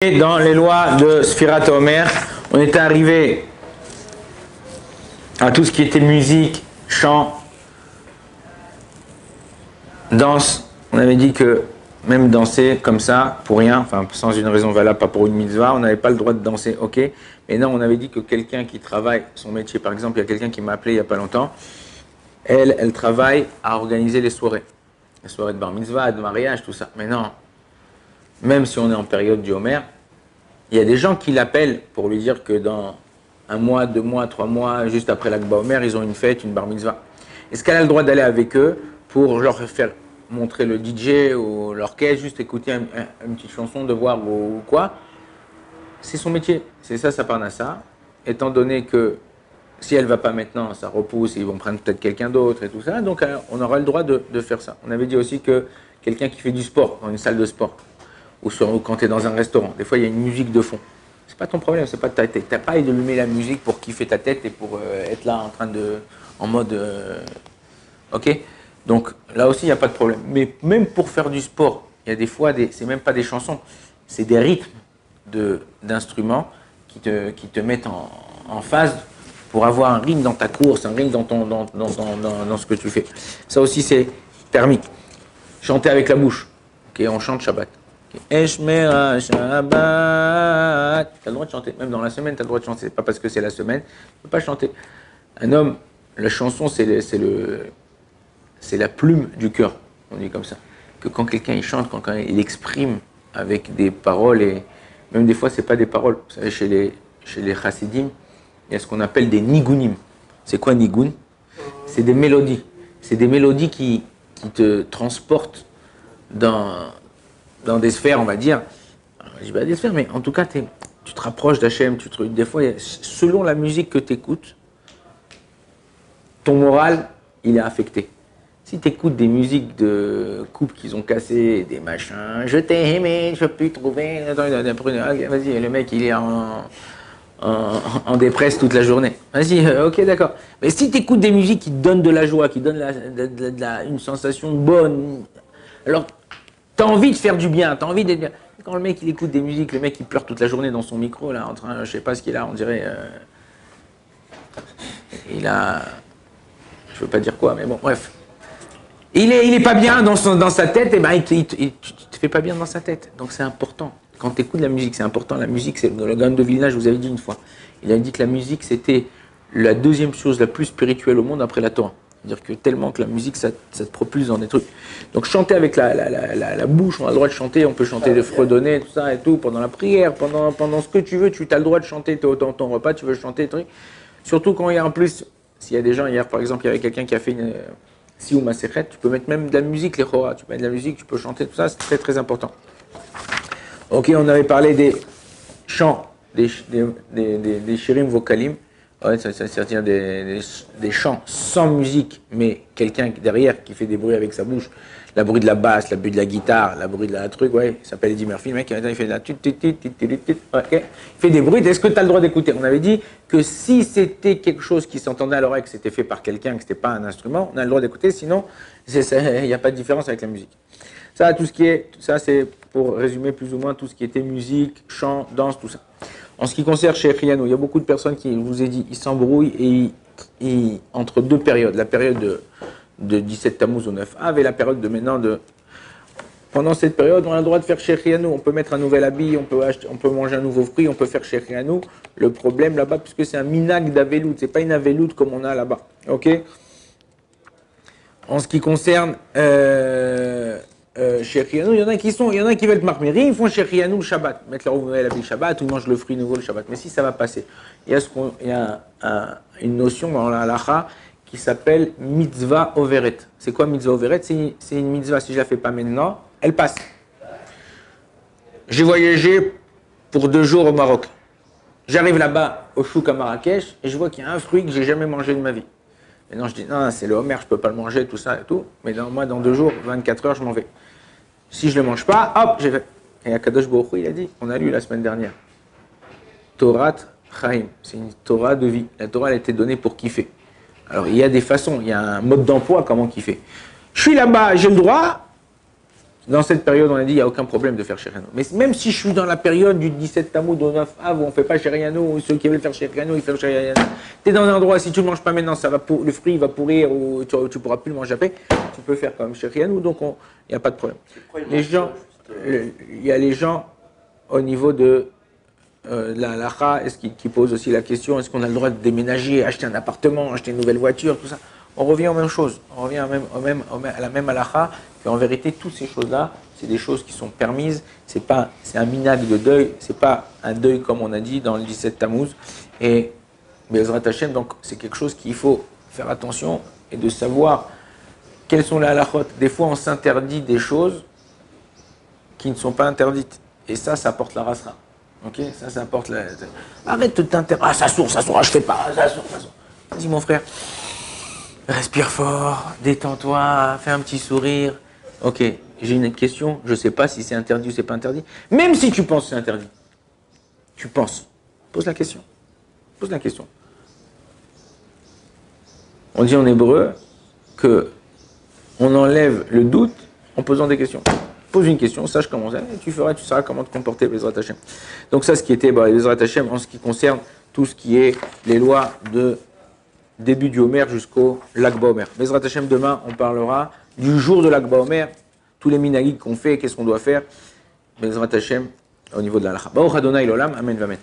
Et dans les lois de Sfirat Omer, on était arrivé à tout ce qui était musique, chant, danse. On avait dit que même danser comme ça, pour rien, enfin sans une raison valable, pas pour une mitzvah, on n'avait pas le droit de danser, ok. Mais non, on avait dit que quelqu'un qui travaille son métier, par exemple, il y a quelqu'un qui m'a appelé il n'y a pas longtemps, elle travaille à organiser les soirées de bar mitzvah, de mariage, tout ça. Mais non, même si on est en période du Homer, il y a des gens qui l'appellent pour lui dire que dans un mois, 2 mois, 3 mois, juste après l'Akba Homer, ils ont une fête, une bar mitzvah. Est-ce qu'elle a le droit d'aller avec eux pour leur faire montrer le DJ ou l'orchestre, juste écouter une petite chanson, de voir ou quoi? C'est son métier, c'est ça, ça parnassa. Étant donné que si elle ne va pas maintenant, ça repousse, ils vont prendre peut-être quelqu'un d'autre et tout ça, donc on aura le droit de faire ça. On avait dit aussi que quelqu'un qui fait du sport, dans une salle de sport, ou quand tu es dans un restaurant, des fois il y a une musique de fond. C'est pas ton problème, c'est pas t'as pas à allumer la musique pour kiffer ta tête et pour être là en mode ok. Donc là aussi il n'y a pas de problème. Mais même pour faire du sport, il y a des fois c'est même pas des chansons, c'est des rythmes d'instruments qui te mettent en phase pour avoir un rythme dans ta course, un rythme dans ce que tu fais. Ça aussi c'est permis. Chanter avec la bouche. Ok, on chante Shabbat. Eshmera Shabbat. Tu as le droit de chanter. Même dans la semaine, tu as le droit de chanter. C'est pas parce que c'est la semaine, tu ne peux pas chanter. Un homme, la chanson, c'est la plume du cœur. On dit comme ça. Que quand quelqu'un il chante, quand il exprime avec des paroles, et même des fois, ce n'est pas des paroles. Vous savez, chez les chassidim, il y a ce qu'on appelle des nigunim. C'est quoi nigun? C'est des mélodies. C'est des mélodies qui te transportent dans des sphères, on va dire. Alors, je dis pas des sphères, mais en tout cas, tu te rapproches d'Hachem. Des fois, selon la musique que tu écoutes, ton moral, il est affecté. Si tu écoutes des musiques de couples qu'ils ont cassé, des machins, je t'ai aimé, je peux plus trouver. Vas-y, le mec, il est en dépresse toute la journée. Vas-y, ok, d'accord. Mais si tu écoutes des musiques qui te donnent de la joie, qui donnent une sensation bonne, alors tu as envie de faire du bien, tu as envie d'être bien. Quand le mec il écoute des musiques, le mec il pleure toute la journée dans son micro, là, je sais pas ce qu'il a, on dirait. Il a. Je veux pas dire quoi, mais bon, bref. Il est pas bien dans sa tête, et ben tu te fais pas bien dans sa tête. Donc c'est important. Quand tu écoutes la musique, c'est important. La musique, c'est le Gaon de Vilna, je vous avais dit une fois. Il a dit que la musique, c'était la deuxième chose la plus spirituelle au monde après la Torah. C'est-à-dire que tellement que la musique, ça te propulse dans des trucs. Donc chanter avec la bouche, on a le droit de chanter, on peut chanter de fredonner, tout ça et tout, pendant la prière, pendant ce que tu veux, tu as le droit de chanter, tu es autant ton repas, tu veux chanter, truc. Surtout quand il y a en plus, s'il y a des gens, hier par exemple, il y avait quelqu'un qui a fait une si ou maséchet, tu peux mettre même de la musique, les chora, tu peux mettre de la musique, tu peux chanter, tout ça, c'est très très important. Ok, on avait parlé des chants, des shirim vocalim. Ouais, ça veut dire des chants sans musique, mais quelqu'un derrière qui fait des bruits avec sa bouche. Le bruit de la basse, le bruit de la guitare, le bruit de la truc, ouais, il s'appelle Eddie Murphy, le mec, il fait de la ok, il fait des bruits, est-ce que tu as le droit d'écouter? On avait dit que si c'était quelque chose qui s'entendait à l'oreille, que c'était fait par quelqu'un, que c'était pas un instrument, on a le droit d'écouter, sinon, il n'y a pas de différence avec la musique. Ça, c'est pour résumer plus ou moins tout ce qui était musique, chant, danse, tout ça. En ce qui concerne chez Riano, il y a beaucoup de personnes qui, je vous ai dit, ils s'embrouillent et entre deux périodes. La période de 17 Tammuz au 9 Av et la période de maintenant de... Pendant cette période, on a le droit de faire chez Riano. On peut mettre un nouvel habit, on peut manger un nouveau fruit, on peut faire chez Riano. Le problème là-bas, puisque c'est un minag d'avelout, c'est pas une avelout comme on a là-bas. Ok. En ce qui concerne... chez Rianou, il y en a qui veulent être marméri, ils font chez Rianou le Shabbat, mettre leur nouvel habit le Shabbat, ou ils mangent le fruit nouveau le Shabbat. Mais si ça va passer, il y a une notion dans la halacha qui s'appelle mitzvah overet. C'est quoi mitzvah overet? C'est une mitzvah, si je la fais pas maintenant, elle passe. J'ai voyagé pour 2 jours au Maroc. J'arrive là-bas au chouk à Marrakech et je vois qu'il y a un fruit que j'ai jamais mangé de ma vie. Et non, je dis, non, c'est le Homer, je peux pas le manger, tout ça et tout. Mais moi, dans 2 jours, 24 heures, je m'en vais. Si je ne le mange pas, hop, j'ai fait. Et Akadosh Baruch Hu, il a dit, on a lu la semaine dernière, Torat Chaim, c'est une Torah de vie. La Torah, elle a été donnée pour kiffer. Alors, il y a des façons, il y a un mode d'emploi, comment kiffer. Je suis là-bas, j'ai le droit, Dans cette période, on a dit, il n'y a aucun problème de faire Sheriano. Mais même si je suis dans la période du 17 Tammuz au 9 Av, où on ne fait pas Sheriano, ceux qui veulent faire Sheriano, ils font Sheriano. Tu es dans un endroit, si tu ne le manges pas maintenant, le fruit va pourrir ou tu ne pourras plus le manger après, tu peux faire comme Sheriano, donc il n'y a pas de problème. Les gens, il y a les gens au niveau de la halakha, qui posent aussi la question, est-ce qu'on a le droit de déménager, acheter un appartement, acheter une nouvelle voiture, tout ça. On revient aux mêmes choses, on revient à la même halakha, qu'en vérité, toutes ces choses-là, c'est des choses qui sont permises, c'est un minag de deuil, c'est pas un deuil comme on a dit dans le 17 Tammuz, et Bezrat Hashem, donc c'est quelque chose qu'il faut faire attention et de savoir quelles sont les halakhot. Des fois, on s'interdit des choses qui ne sont pas interdites, et ça porte la rasra. Ok, ça apporte la. Arrête de t'intéresser. Ah, ça sourd, je fais pas. Ça sourd. Vas-y, mon frère. Respire fort, détends-toi, fais un petit sourire. Ok, j'ai une question. Je sais pas si c'est interdit ou c'est pas interdit. Même si tu penses que c'est interdit, tu penses. Pose la question. Pose la question. On dit en hébreu que on enlève le doute en posant des questions. Pose une question, sache comment c'est, et tu sauras comment te comporter, Bezrat Hashem. Donc ça, ce qui était Bezrat Hashem en ce qui concerne tout ce qui est les lois de début du Homer jusqu'au Lag BaOmer. Bezrat Hashem, demain, on parlera du jour de Lag BaOmer, tous les minagis qu'on fait, qu'est-ce qu'on doit faire. Bezrat Hashem, au niveau de la halakha. Baruch Adonai l'olam, amen, amen.